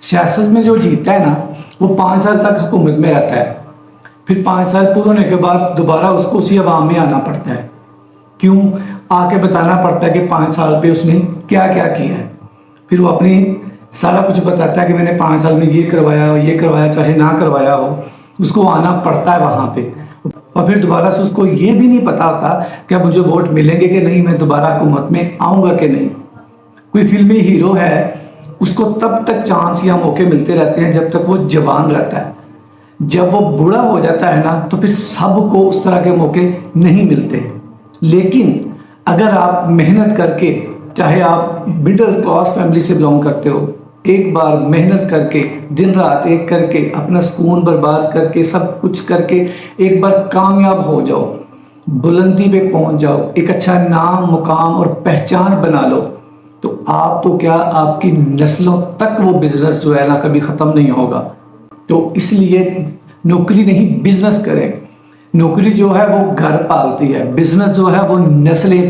सियासत में जो जीतता है ना, वो 5 साल तक हुकूमत में रहता है। फिर 5 साल पूरे होने के बाद दोबारा उसको उसी अवाम में आना पड़ता है। क्यों? आके बताना पड़ता है कि 5 साल पे उसने क्या क्या किया है। फिर वो अपनी सारा कुछ बताता है कि मैंने 5 साल में ये करवाया, चाहे ना करवाया हो, उसको आना पड़ता है वहाँ पे। और फिर दोबारा से उसको ये भी नहीं पता होता कि अब मुझे वोट मिलेंगे कि नहीं, मैं दोबारा हुकूमत में आऊँगा कि नहीं। कोई फिल्मी हीरो है, उसको तब तक चांस या मौके मिलते रहते हैं जब तक वो जवान रहता है। जब वो बूढ़ा हो जाता है ना, तो फिर सबको उस तरह के मौके नहीं मिलते। लेकिन अगर आप मेहनत करके, चाहे आप मिडिल क्लास फैमिली से बिलोंग करते हो, एक बार मेहनत करके, दिन रात एक करके, अपना सुकून बर्बाद करके, सब कुछ करके एक बार कामयाब हो जाओ, बुलंदी पे पहुंच जाओ, एक अच्छा नाम, मुकाम और पहचान बना लो, तो आप तो क्या, आपकी नस्लों तक वो बिजनेस जो है ना कभी ख़त्म नहीं होगा। तो इसलिए नौकरी नहीं, बिजनेस करें। नौकरी जो है वो घर पालती है, बिजनेस जो है वो नस्लें पालती है।